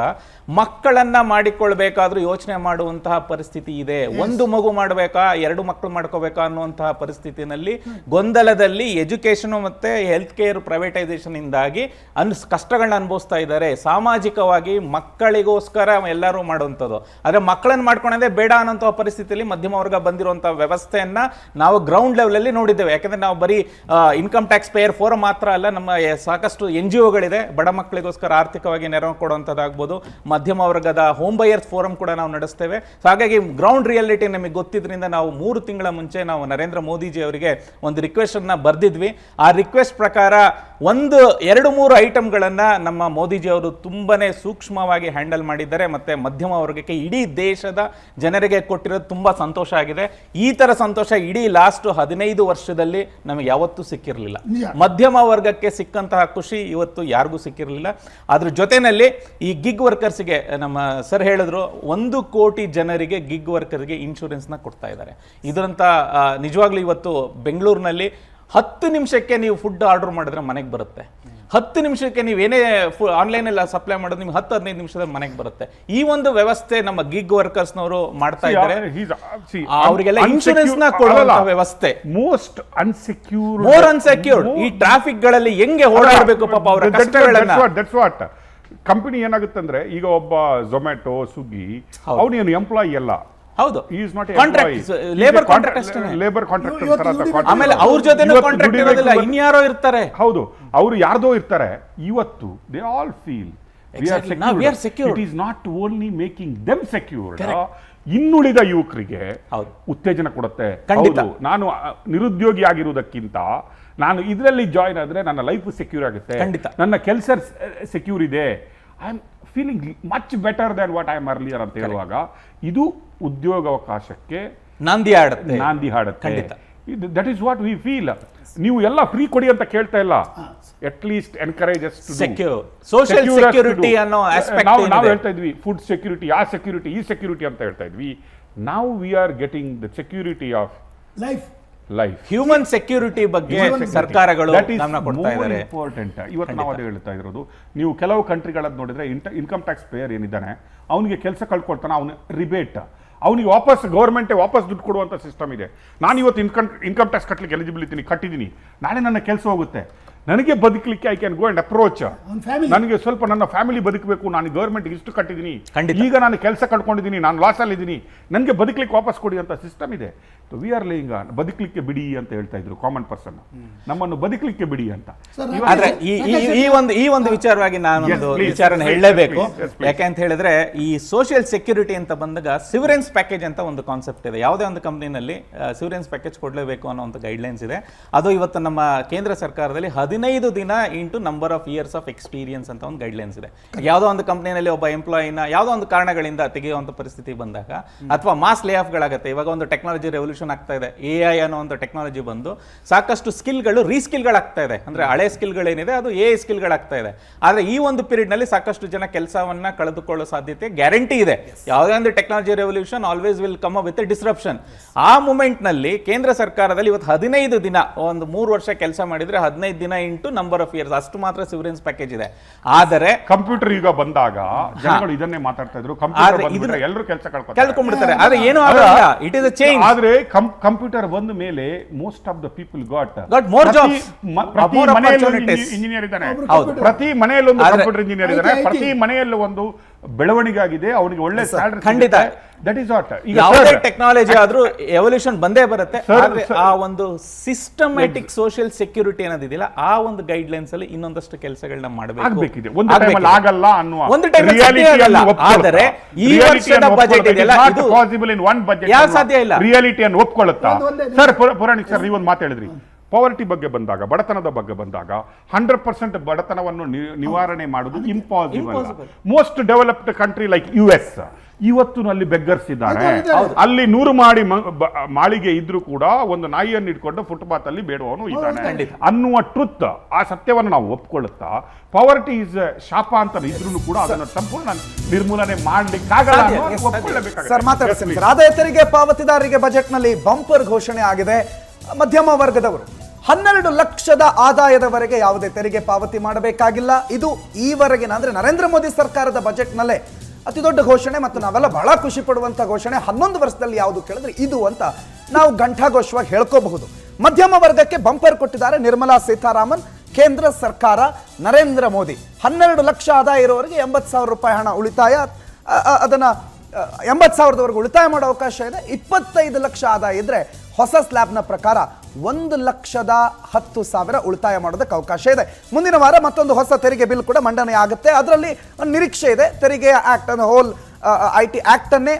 ಮಕ್ಕಳನ್ನು ಮಾಡಿಕೊಳ್ಬೇಕಾದ್ರೂ ಯೋಚನೆ ಮಾಡುವಂತಹ ಪರಿಸ್ಥಿತಿ ಇದೆ. ಒಂದು ಮಗು ಮಾಡಬೇಕಾ, 2 ಮಕ್ಕಳು ಮಾಡ್ಕೋಬೇಕಾ ಅನ್ನುವಂತಹ ಪರಿಸ್ಥಿತಿನಲ್ಲಿ ಗೊಂದಲದಲ್ಲಿ ಎಜುಕೇಷನು ಮತ್ತು ಹೆಲ್ತ್ ಕೇರ್ ಪ್ರೈವೇಟೈಸೇಷನ್ ಇಂದಾಗಿ ಕಷ್ಟಗಳನ್ನ ಅನುಭವಿಸ್ತಾ ಇದ್ದಾರೆ. ಸಾಮಾಜಿಕವಾಗಿ ಮಕ್ಕಳಿಗೋಸ್ಕರ ಎಲ್ಲರೂ ಮಾಡುವಂಥದ್ದು, ಆದರೆ ಮಕ್ಕಳನ್ನು ಮಾಡ್ಕೊಳ್ಳೋದೇ ಬೇಡ ಅನ್ನೋಂಥ ಪರಿಸ್ಥಿತಿಯಲ್ಲಿ ಮಧ್ಯಮ ವರ್ಗ ಬಂದಿರುವಂತಹ ವ್ಯವಸ್ಥೆಯನ್ನ ನಾವು ಗ್ರೌಂಡ್ ಲೆವೆಲ್ ಅಲ್ಲಿ ನೋಡಿದ್ದೇವೆ. ಯಾಕಂದ್ರೆ ನಾವು ಬರೀ ಇನ್ಕಮ್ ಟ್ಯಾಕ್ಸ್ ಪೇಯರ್ ಫೋರಂ ಮಾತ್ರ ಅಲ್ಲ, ನಮ್ಮ ಸಾಕಷ್ಟು NGOಗಳಿದೆ ಬಡ ಮಕ್ಕಳಿಗೋಸ್ಕರ ಆರ್ಥಿಕವಾಗಿ ನೆರವು ಕೊಡುವಂಥದ್ದಾಗ್ಬೋದು. ಮಧ್ಯಮ ವರ್ಗದ ಹೋಮ್ ಬಯರ್ಸ್ ಫೋರಂ ಕೂಡ ನಾವು ನಡೆಸ್ತೇವೆ. ಹಾಗಾಗಿ ಗ್ರೌಂಡ್ ರಿಯಾಲಿಟಿ ನಮಗೆ ಗೊತ್ತಿದ್ರಿಂದ ನಾವು 3 ತಿಂಗಳ ಮುಂಚೆ ನಾವು ನರೇಂದ್ರ ಮೋದಿಜಿ ಅವರಿಗೆ ಒಂದು ರಿಕ್ವೆಸ್ಟ್ ಅನ್ನ ಬರ್ದಿದ್ವಿ. ಆ ರಿಕ್ವೆಸ್ಟ್ ಪ್ರಕಾರ 1-2-3 ಐಟಮ್ಗಳನ್ನ ನಮ್ಮ ಮೋದಿಜಿ ಅವರು ತುಂಬಾನೇ ಸೂಕ್ಷ್ಮವಾಗಿ ಹ್ಯಾಂಡಲ್ ಮಾಡಿದ್ದಾರೆ. ಮತ್ತೆ ಮಧ್ಯಮ ವರ್ಗಕ್ಕೆ ಇಡೀ ದೇಶದ ಜನರಿಗೆ ಕೊಟ್ಟಿರೋದು ತುಂಬಾ ಸಂತೋಷ ಆಗಿದೆ. ಈ ತರ ಸಂತೋಷ ಇಡೀ ಲಾಸ್ಟ್ 15 ವರ್ಷದಲ್ಲಿ ನಮಗೆ ಯಾವತ್ತೂ ಸಿಕ್ಕಿರಲಿಲ್ಲ. ಮಧ್ಯಮ ವರ್ಗಕ್ಕೆ ಸಿಕ್ಕಂತಹ ಖುಷಿ ಇವತ್ತು ಯಾರಿಗೂ ಸಿಕ್ಕಿರಲಿಲ್ಲ. ಅದ್ರ ಜೊತೆಯಲ್ಲಿ ಈ ಗಿಗ್ ವರ್ಕರ್ಸ್ಗೆ ನಮ್ಮ ಸರ್ ಹೇಳಿದ್ರು 1 ಕೋಟಿ ಜನರಿಗೆ ಗಿಗ್ ವರ್ಕರ್ಗೆ ಇನ್ಶೂರೆನ್ಸ್ ನ ಕೊಡ್ತಾ ಇದ್ದಾರೆ. ಇದರಂತ ನಿಜವಾಗ್ಲೂ ಇವತ್ತು ಬೆಂಗಳೂರಿನಲ್ಲಿ 10 ನಿಮಿಷಕ್ಕೆ ನೀವು ಫುಡ್ ಆರ್ಡರ್ ಮಾಡಿದ್ರೆ ಮನೆಗೆ ಬರುತ್ತೆ. 10 ನಿಮಿಷಕ್ಕೆ ನೀವೇನೇ ಆನ್ಲೈನ್ ಎಲ್ಲ ಸಪ್ಲೈ ಮಾಡೋದು ನಿಮ್ಗೆ 10-15 ನಿಮಿಷದ ಮನೆಗೆ ಬರುತ್ತೆ. ಈ ಒಂದು ವ್ಯವಸ್ಥೆ ನಮ್ಮ ಗಿಗ್ ವರ್ಕರ್ಸ್ನವರು ಮಾಡ್ತಾ ಇದ್ದಾರೆ. ಅವರಿಗೆಲ್ಲ ಇನ್ಶೂರೆನ್ಸ್ ನ ಕೊಡುವಂತ ವ್ಯವಸ್ಥೆ ಮೋಸ್ಟ್ ಅನ್ಸೆಕ್ಯೂರ್ಡ್, ಮೋರ್ ಅನ್ಸೆಕ್ಯೂರ್ಡ್. ಈ ಟ್ರಾಫಿಕ್ ಗಳಲ್ಲಿ ಹೆಂಗೆ ಓಡಾಡಬೇಕು ಪಾಪ ಅವರ ಕಷ್ಟಗಳನ್ನ. ದಟ್ಸ್ ವಾಟ್ ಕಂಪನಿ ಏನಾಗುತ್ತೆ ಅಂದ್ರೆ, ಈಗ ಒಬ್ಬ ಝೊಮ್ಯಾಟೊ, ಸ್ವಿಗ್ಗಿ ಅವನೇನು ಎಂಪ್ಲಾಯಿ ಅಲ್ಲ. ಹೌದು, ಈಸ್ ನಾಟ್ ಲೇಬರ್ ಕಾಂಟ್ರಾಕ್ಟ್. ಆಮೇಲೆ ಅವ್ರ ಜೊತೆ ಕಾಂಟ್ರಾಕ್ಟ್ ಇರೋದಿಲ್ಲ, ಇನ್ಯಾರೋ ಇರ್ತಾರೆ. ಹೌದು, ಅವರು ಯಾರ್ದೋ ಇರ್ತಾರೆ. ಇವತ್ತು they all feel we are secure. It is not only making them secured. ಇನ್ನುಳಿದ ಯುವಕರಿಗೆ ಉತ್ತೇಜನ ಕೊಡುತ್ತೆ. ಹೌದು, ನಾನು ನಿರುದ್ಯೋಗಿ ಆಗಿರುವುದಕ್ಕಿಂತ ನಾನು ಇದರಲ್ಲಿ ಜಾಯಿನ್ ಆದ್ರೆ ನನ್ನ ಲೈಫ್ ಸೆಕ್ಯೂರ್ ಆಗುತ್ತೆ, ನನ್ನ ಕೆಲಸ ಸೆಕ್ಯೂರ್ ಇದೆ, I am feeling much better than what I am earlier ಅಂತ ಹೇಳುವಾಗ ಇದು ಉದ್ಯೋಗಾವಕಾಶಕ್ಕೆ ನಾಂದಿ ಹಾಡುತ್ತೆ. That is what we feel. ನೀವು ಎಲ್ಲ ಫ್ರೀ ಕೊಡಿ ಅಂತ ಕೇಳ್ತಾ ಇಲ್ಲ, at least encourage social security ಅನ್ನೋ ಆಸ್ಪೆಕ್ಟ್ ನಾವು ಹೇಳ್ತಾ ಇದ್ವಿ ಫುಡ್ ಸೆಕ್ಯೂರಿಟಿ, ಆ ಸೆಕ್ಯೂರಿಟಿ, ಈ ಸೆಕ್ಯೂರಿಟಿ ಅಂತ ಹೇಳ್ತಾ ಇದ್ವಿ. ನಾವು we are getting the security of life, human security ಬಗ್ಗೆ ಸರ್ಕಾರಗಳು ಗಮನ ಕೊಡ್ತಾ ಇದ್ದಾರೆ. ಇಂಪಾರ್ಟೆಂಟ್. ಇವತ್ತು ನಾವು ಅದೇ ಹೇಳ್ತಾ ಇರೋದು. ನೀವು ಕೆಲವು ಕಂಟ್ರಿಗಳದ್ದು ನೋಡಿದ್ರೆ ಇನ್ಕಮ್ ಟ್ಯಾಕ್ಸ್ ಪೇಯರ್ ಏನಿದ್ದಾನೆ ಅವನಿಗೆ ಕೆಲಸ ಕಳ್ಕೊಳ್ತಾನೆ, ಅವನು ರಿಬೇಟ್, ಅವನಿಗೆ ವಾಪಸ್ ಗೌರ್ಮೆಂಟೇ ವಾಪಸ್ ದುಡ್ಡು ಕೊಡುವಂಥ ಸಿಸ್ಟಮ್ ಇದೆ. ನಾನು ಇವತ್ತು ಇನ್ಕಮ್ ಟ್ಯಾಕ್ಸ್ ಕಟ್ಟಲಿಕ್ಕೆ ಎಲಿಜಿಬಿಲಿಟಿ ಕಟ್ಟಿದ್ದೀನಿ, ನಾಳೆ ನನ್ನ ಕೆಲಸ ಹೋಗುತ್ತೆ, ನನಗೆ ಬದುಕಲಿಕ್ಕೆ I can go and approach. ನನಗೆ ಸ್ವಲ್ಪ ನನ್ನ ಫ್ಯಾಮಿಲಿ ಬದುಕಬೇಕು, ನಾನು ಗೌರ್ಮೆಂಟ್ಗೆ ಇಷ್ಟು ಕಟ್ಟಿದ್ದೀನಿ, ಈಗ ನಾನು ಕೆಲಸ ಕಳ್ಕೊಂಡಿದ್ದೀನಿ, ನಾನು ಲಾಸ್ ಅಲ್ಲಿ ಇದ್ದೀನಿ, ನನಗೆ ಬದುಕಲಿಕ್ಕೆ ವಾಪಸ್ ಕೊಡಿ ಅಂತ ಸಿಸ್ಟಮ್ ಇದೆ. ವಿ ಆರ್ ಲೇಯಿಂಗ್ ಬದುಕಲಿಕ್ಕೆ ಬಿಡಿ ಅಂತ ಹೇಳ್ತಾ ಇದ್ರು ಕಾಮನ್ ಪರ್ಸನ್, ನಮ್ಮನ್ನು ಬದುಕಲಿಕ್ಕೆ ಬಿಡಿ ಅಂತ. ಆದ್ರೆ ಈ ಒಂದು ವಿಚಾರವಾಗಿ ನಾನೊಂದು ವಿಚಾರನ ಹೇಳಲೇಬೇಕು. ಯಾಕೆಂತ ಹೇಳಿದ್ರೆ ಈ ಸೋಷಿಯಲ್ ಸೆಕ್ಯೂರಿಟಿ ಅಂತ ಬಂದಾಗ ಸಿವರೆನ್ಸ್ ಪ್ಯಾಕೇಜ್ ಅಂತ ಒಂದು ಕಾನ್ಸೆಪ್ಟ್ ಇದೆ. ಯಾವುದೇ ಒಂದು ಕಂಪ್ನಿನಲ್ಲಿ ಸಿವರೆನ್ಸ್ ಪ್ಯಾಕೇಜ್ ಕೊಡಲೇಬೇಕು ಅನ್ನೋ ಒಂದು ಗೈಡ್ಲೈನ್ಸ್ ಇದೆ. ಅದು ಇವತ್ತು ನಮ್ಮ ಕೇಂದ್ರ ಸರ್ಕಾರದಲ್ಲಿ 15 ದಿನ into number of years of experience ಅಂತ ಒಂದು ಗೈಡ್ಲೈನ್ಸ್ ಇದೆ. ಯಾವುದೋ ಒಂದು ಕಂಪ್ನಿನಲ್ಲಿ ಒಬ್ಬ ಎಂಪ್ಲಾಯಿನ ಯಾವುದೋ ಒಂದು ಕಾರಣಗಳಿಂದ ತೆಗೆಯುವಂಥ ಪರಿಸ್ಥಿತಿ ಬಂದಾಗ, ಅಥವಾ ಮಾಸ್ ಲೇ ಆಫ್ಗಳಾಗುತ್ತೆ. ಇವಾಗ ಒಂದು ಟೆಕ್ನಾಲಜಿ ರೆವಲ್ಯೂಷನ್ ಆಗ್ತಾ ಇದೆ, AI ಅನ್ನೋ ಒಂದು ಟೆಕ್ನಾಲಜಿ ಬಂದು ಸಾಕಷ್ಟು ಸ್ಕಿಲ್ಗಳು ರೀಸ್ಕಿಲ್ಗಳಾಗ್ತಾ ಇದೆ. ಅಂದ್ರೆ ಹಳೆ ಸ್ಕಿಲ್ಗಳೇನಿದೆ ಅದು AI ಸ್ಕಿಲ್ಗಳಾಗ್ತಾ ಇದೆ. ಆದ್ರೆ ಈ ಒಂದು ಪೀರಿಯಡ್ ನಲ್ಲಿ ಸಾಕಷ್ಟು ಜನ ಕೆಲಸವನ್ನ ಕಳೆದುಕೊಳ್ಳೋ ಸಾಧ್ಯತೆ ಗ್ಯಾರಂಟಿ ಇದೆ. ಯಾವುದೇ ಒಂದು technology revolution always will come with disruption. ಆ ಮೂಮೆಂಟ್ ನಲ್ಲಿ ಕೇಂದ್ರ ಸರ್ಕಾರದಲ್ಲಿ ಇವತ್ತು 15 ದಿನ, ಒಂದು 3 ವರ್ಷ ಕೆಲಸ ಮಾಡಿದ್ರೆ 15 ದಿನ ಇಂಟು ನಂಬರ್ ಆಫ್ ಇಯರ್ಸ್, ಅಷ್ಟು ಮಾತ್ರ ಸಿವರೆನ್ಸ್ ಪ್ಯಾಕೇಜ್ ಇದೆ. ಆದರೆ ಕಂಪ್ಯೂಟರ್ ಈಗ ಬಂದಾಗ ಜನಗಳು ಇದನ್ನೇ ಮಾತಾಡ್ತಾ ಇದ್ರು, ಕಂಪ್ಯೂಟರ್ ಎಲ್ಲರೂ ಕೆಲಸ ಕಳ್ಕೊಂಡ್ಬಿಡ್ತಾರೆ. ಆದ್ರೆ ಏನು ಆಗಲ್ಲ, ಇಟ್ ಇಸ್ ಅ ಚೇಂಜ್. ಆದ್ರೆ ಕಂಪ್ಯೂಟರ್ ಬಂದ ಮೇಲೆ most of the people got more jobs. ಪ್ರತಿ ಮನೆಯಲ್ಲಿ ಇಂಜಿನಿಯರ್ ಇದ್ದಾನೆ, ಪ್ರತಿ ಮನೆಯಲ್ಲಿ ಒಂದು ಕಂಪ್ಯೂಟರ್ ಇಂಜಿನಿಯರ್ ಇದ್ದಾನೆ, ಪ್ರತಿ ಮನೆಯಲ್ಲೂ ಒಂದು ಬೆಳವಣಿಗೆ ಆಗಿದೆ, ಅವನಿಗೆ ಒಳ್ಳೆ ಸ್ಯಾಲರಿ. ಖಂಡಿತ ದಟ್ ಈಸ್ ವಾಟ್. ಯಾವುದೇ ಟೆಕ್ನಾಲಜಿ ಆದ್ರೂ ಎವಲ್ಯೂಷನ್ ಬಂದೇ ಬರುತ್ತೆ. ಆ ಒಂದು ಸಿಸ್ಟಮ್ಯಾಟಿಕ್ ಸೋಷಿಯಲ್ ಸೆಕ್ಯೂರಿಟಿ ಅನ್ನೋದಿದೆಯಲ್ಲ, ಆ ಒಂದು ಗೈಡ್ ಲೈನ್ಸ್ ಅಲ್ಲಿ ಇನ್ನೊಂದಷ್ಟು ಕೆಲಸಗಳನ್ನ ಮಾಡಬೇಕಿದೆ. ಒಂದು ಟೈಮಲ್ಲಿ ಆಗಲ್ಲ ಅನ್ನುವ ಒಂದು ಟೈಮಲ್ಲಿ ಆದರೆ ಈ ವರ್ಷದ ಬಜೆಟ್ ಇದೆಯಲ್ಲ, ಇದು ಪಾಸಿಬಲ್ ಇನ್ ಒನ್ ಬಜೆಟ್ ಯಾರು ಸಾಧ್ಯ ಇಲ್ಲ. ರಿಯಾಲಿಟಿಯನ್ನು ಒಪ್ಕೊಳ್ಳುತ್ತಾ ಸರ್? ಪುರಾಣಿಕ್ ಸರ್, ನೀವೊಂದು ಮಾತು ಹೇಳಿದ್ರಿ, ಪಾವರ್ಟಿ ಬಗ್ಗೆ ಬಂದಾಗ, ಬಡತನದ ಬಗ್ಗೆ ಬಂದಾಗ 100% ಬಡತನವನ್ನು ನಿವಾರಣೆ ಮಾಡುವುದು impossible. Most developed country like US, ಇವತ್ತು ಅಲ್ಲಿ ಬೆಗ್ಗರ್ಸ್ ಇದ್ದಾರೆ. ಅಲ್ಲಿ 100 ಮಾಳಿಗೆ ಇದ್ರೂ ಕೂಡ ಒಂದು ನಾಯಿಯನ್ನು ಇಟ್ಕೊಂಡು ಫುಟ್ಪಾತ್ ಅಲ್ಲಿ ಬೇಡವನು ಇದ್ದಾನೆ ಅನ್ನುವ ಟ್ರುತ್, ಆ ಸತ್ಯವನ್ನು ನಾವು ಒಪ್ಕೊಳ್ಳುತ್ತಾ, ಪಾವರ್ಟಿ ಇಸ್ ಶಾಪ ಅಂತ ಇದ್ರೂ ಕೂಡ ಅದನ್ನು ಸಂಪೂರ್ಣ ನಿರ್ಮೂಲನೆ ಮಾಡಲಿಕ್ಕಾಗಲ್ಲ. ಸರ್ ಮಾತಾಡ್ತೀನಿ ಸರ್. ಆದಾಯ ತೆರಿಗೆ ಪಾವತಿದಾರರಿಗೆ ಬಜೆಟ್ ನಲ್ಲಿ ಬಂಪರ್ ಘೋಷಣೆ ಆಗಿದೆ. ಮಧ್ಯಮ ವರ್ಗದವರು 12 ಲಕ್ಷದ ಆದಾಯದವರೆಗೆ ಯಾವುದೇ ತೆರಿಗೆ ಪಾವತಿ ಮಾಡಬೇಕಾಗಿಲ್ಲ. ಇದು ಈವರೆಗಿನ ಅಂದ್ರೆ ನರೇಂದ್ರ ಮೋದಿ ಸರ್ಕಾರದ ಬಜೆಟ್ನಲ್ಲೇ ಅತಿ ದೊಡ್ಡ ಘೋಷಣೆ, ಮತ್ತು ನಾವೆಲ್ಲ ಬಹಳ ಖುಷಿ ಪಡುವಂತ ಘೋಷಣೆ. 11 ವರ್ಷದಲ್ಲಿ ಯಾವುದು ಕೇಳಿದ್ರೆ ಇದು ಅಂತ ನಾವು ಘಂಟಾಘೋಷವಾಗಿ ಹೇಳ್ಕೋಬಹುದು. ಮಧ್ಯಮ ವರ್ಗಕ್ಕೆ ಬಂಪರ್ ಕೊಟ್ಟಿದ್ದಾರೆ ನಿರ್ಮಲಾ ಸೀತಾರಾಮನ್. ಕೇಂದ್ರ ಸರ್ಕಾರ, ನರೇಂದ್ರ ಮೋದಿ 12 ಲಕ್ಷ ಆದಾಯ ಇರೋವರೆಗೆ 80,000 ರೂಪಾಯಿ ಹಣ ಉಳಿತಾಯ, ಅದನ್ನ 80,000ದವರೆಗೆ ಉಳಿತಾಯ ಮಾಡೋ ಅವಕಾಶ ಇದೆ. 25 ಲಕ್ಷ ಆದಾಯ ಇದ್ರೆ ಹೊಸ ಸ್ಲ್ಯಾಬ್ನ ಪ್ರಕಾರ 1,10,000 ಉಳಿತಾಯ ಮಾಡೋದಕ್ಕೆ ಅವಕಾಶ ಇದೆ. ಮುಂದಿನ ವಾರ ಮತ್ತೊಂದು ಹೊಸ ತೆರಿಗೆ ಬಿಲ್ ಕೂಡ ಮಂಡನೆ ಆಗುತ್ತೆ. ಅದರಲ್ಲಿ ಒಂದು ನಿರೀಕ್ಷೆ ಇದೆ, ತೆರಿಗೆ ಆಕ್ಟ್ ಅನ್ನು ಹೋಲ್ IT ಆಕ್ಟ್ ಅನ್ನೇ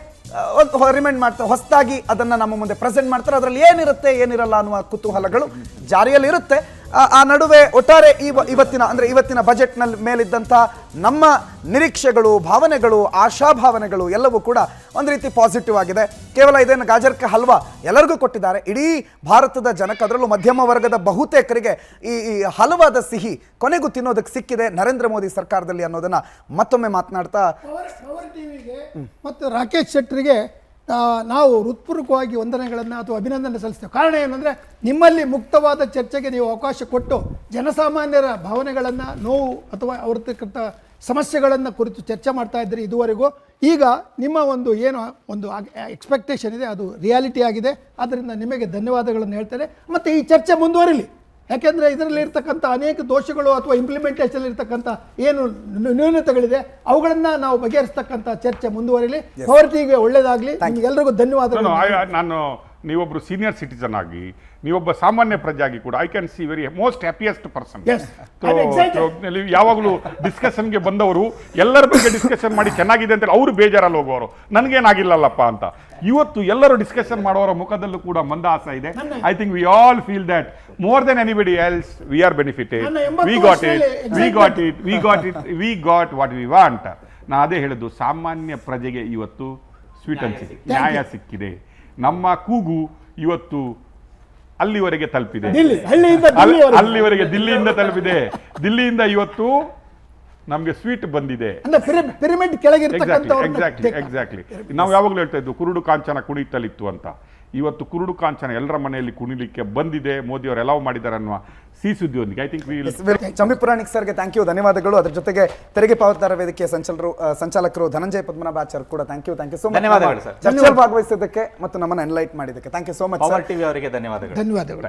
ರಿಮೈಂಡ್ ಮಾಡ್ತಾರೆ, ಹೊಸದಾಗಿ ಅದನ್ನ ನಮ್ಮ ಮುಂದೆ ಪ್ರೆಸೆಂಟ್ ಮಾಡ್ತಾರೆ. ಅದರಲ್ಲಿ ಏನಿರುತ್ತೆ ಏನಿರಲ್ಲ ಅನ್ನುವ ಕುತೂಹಲಗಳು ಜಾರಿಯಲ್ಲಿ ಇರುತ್ತೆ. ಆ ನಡುವೆ ಒಟ್ಟಾರೆ ಇವತ್ತಿನ ಬಜೆಟ್ ನಲ್ಲಿ ಮೇಲಿದ್ದಂಥ ನಮ್ಮ ನಿರೀಕ್ಷೆಗಳು, ಭಾವನೆಗಳು, ಆಶಾಭಾವನೆಗಳು ಎಲ್ಲವೂ ಕೂಡ ಒಂದು ರೀತಿ ಪಾಸಿಟಿವ್ ಆಗಿದೆ. ಕೇವಲ ಇದೇನು ಗಾಜರ್ಕ ಹಲ್ವಾ ಎಲ್ಲರಿಗೂ ಕೊಟ್ಟಿದ್ದಾರೆ, ಇಡೀ ಭಾರತದ ಜನಕ್ಕೆ, ಅದರಲ್ಲೂ ಮಧ್ಯಮ ವರ್ಗದ ಬಹುತೇಕರಿಗೆ ಈ ಹಲವಾದ ಸಿಹಿ ಕೊನೆಗೂ ತಿನ್ನೋದಕ್ಕೆ ಸಿಕ್ಕಿದೆ ನರೇಂದ್ರ ಮೋದಿ ಸರ್ಕಾರದಲ್ಲಿ ಅನ್ನೋದನ್ನ ಮತ್ತೊಮ್ಮೆ ಮಾತನಾಡ್ತಾ ಮತ್ತು ರಾಕೇಶ್ ಶೆಟ್ಟರಿಗೆ ನಾವು ಹೃತ್ಪೂರ್ವಕವಾಗಿ ವಂದನೆಗಳನ್ನು ಅಥವಾ ಅಭಿನಂದನೆ ಸಲ್ಲಿಸ್ತೇವೆ. ಕಾರಣ ಏನಂದರೆ, ನಿಮ್ಮಲ್ಲಿ ಮುಕ್ತವಾದ ಚರ್ಚೆಗೆ ನೀವು ಅವಕಾಶ ಕೊಟ್ಟು ಜನಸಾಮಾನ್ಯರ ಭಾವನೆಗಳನ್ನು, ನೋವು ಅಥವಾ ಅವ್ರತಕ್ಕಂಥ ಸಮಸ್ಯೆಗಳನ್ನು ಕುರಿತು ಚರ್ಚೆ ಮಾಡ್ತಾ ಇದ್ರಿ ಇದುವರೆಗೂ. ಈಗ ನಿಮ್ಮ ಒಂದು ಎಕ್ಸ್ಪೆಕ್ಟೇಷನ್ ಇದೆ, ಅದು ರಿಯಾಲಿಟಿ ಆಗಿದೆ. ಆದ್ದರಿಂದ ನಿಮಗೆ ಧನ್ಯವಾದಗಳನ್ನು ಹೇಳ್ತೇನೆ. ಮತ್ತು ಈ ಚರ್ಚೆ ಮುಂದುವರಿಲಿ, ಯಾಕೆಂದರೆ ಇದರಲ್ಲಿ ಇರ್ತಕ್ಕಂಥ ಅನೇಕ ದೋಷಗಳು ಅಥವಾ ಇಂಪ್ಲಿಮೆಂಟೇಷನ್ ಇರ್ತಕ್ಕಂಥ ಏನು ನ್ಯೂನತೆಗಳಿದೆ ಅವುಗಳನ್ನು ನಾವು ಬಗೆಹರಿಸ್ತಕ್ಕಂಥ ಚರ್ಚೆ ಮುಂದುವರಿಲಿ. ಪಾವರ್ಟಿಗೆ ಒಳ್ಳೆಯದಾಗಲಿ. ನಿಮಗೆಲ್ಲರಿಗೂ ಧನ್ಯವಾದಗಳು. ನಾನು ನೀವೊಬ್ಬರು ಸೀನಿಯರ್ ಸಿಟಿಸನ್ ಆಗಿ, ನೀವೊಬ್ಬ ಸಾಮಾನ್ಯ ಪ್ರಜೆಯಾಗಿ ಕೂಡ I can see very most happiest person. ಯಾವಾಗಲೂ ಡಿಸ್ಕಷನ್ಗೆ ಬಂದವರು ಎಲ್ಲರ ಬಗ್ಗೆ ಡಿಸ್ಕಷನ್ ಮಾಡಿ ಚೆನ್ನಾಗಿದೆ ಅಂತೇಳಿ ಅವರು ಬೇಜಾರಲ್ಲಿ ಹೋಗೋರು, ನನಗೇನಾಗಿಲ್ಲಲ್ಲಪ್ಪ ಅಂತ. ಇವತ್ತು ಎಲ್ಲರೂ ಡಿಸ್ಕಷನ್ ಮಾಡೋರ ಮುಖದಲ್ಲೂ ಕೂಡ ಮಂದಹಾಸ ಇದೆ. I think we all feel that more than anybody else we are benefited. We got what we want. ನಾ ಅದೇ ಹೇಳೋದು, ಸಾಮಾನ್ಯ ಪ್ರಜೆಗೆ ಇವತ್ತು ಸ್ವೀಟ್ ಅನ್ಸಿದೆ, ನ್ಯಾಯ ಸಿಕ್ಕಿದೆ. ನಮ್ಮ ಕೂಗು ಇವತ್ತು ಅಲ್ಲಿವರೆಗೆ ತಲುಪಿದೆ. ದಿಲ್ಲಿ ಹಳ್ಳಿಯಿಂದ ದಿಲ್ಲಿವರೆಗೆ. ಅಲ್ಲಿವರೆಗೆ ದಿಲ್ಲಿಯಿಂದ ತಲುಪಿದೆ. ದಿಲ್ಲಿಯಿಂದ ಇವತ್ತು ನಮ್ಗೆ ಸ್ವೀಟ್ ಬಂದಿದೆ. ಅಂದ್ರೆ ಪಿರಮಿಡ್ ಕೆಳಗಿರ್ತಕ್ಕಂಥವ್ರನ್ನ ಎಕ್ಸಾಕ್ಟ್ಲಿ. ನಾವು ಯಾವಾಗಲೂ ಹೇಳ್ತಾ ಇದ್ವು ಕುರುಡು ಕಾಂಚನ ಕುಣಿತಲಿತ್ತು ಅಂತ. ಇವತ್ತು ಕುರುಡು ಕಾಂಚನ ಎಲ್ಲರ ಮನೆಯಲ್ಲಿ ಕುಣಿಲಿಕ್ಕೆ ಬಂದಿದೆ. ಮೋದಿ ಅವರು ಅಲೌ ಮಾಡಿದ್ದಾರೆ ಅನ್ನುವ ಸಿಹಿ ಸುದ್ದಿಯೊಂದಿಗೆ ಐ ಥಿಂಕ್ ಚಂಬಿ ಪುರಾಣಿಕ್ ಸರ್ಗೆ ಥ್ಯಾಂಕ್ ಯು, ಧನ್ಯವಾದಗಳು. ಅದ್ರ ಜೊತೆಗೆ ತೆರಿಗೆ ಪಾವತಿದಾರ ವೇದಿಕೆಯ ಸಂಚಾಲಕರು ಧನಂಜಯ ಪದ್ಮನಾಭಾಚಾರ್ ಕೂಡ ಥ್ಯಾಂಕ್ ಯು ಸೊ ಮಚ್. ಧನ್ಯವಾದಗಳು ಸರ್. ಚರ್ಚೆಯಲ್ಲಿ ಭಾಗವಹಿಸಿದ್ದಕ್ಕೆ ಮತ್ತು ನಮ್ಮನ್ನು ಎನ್ಲೈಟ್ ಮಾಡಿದ್ದಕ್ಕೆ thank you so much. Power TV ಅವರಿಗೆ ಧನ್ಯವಾದಗಳು. ಧನ್ಯವಾದಗಳು.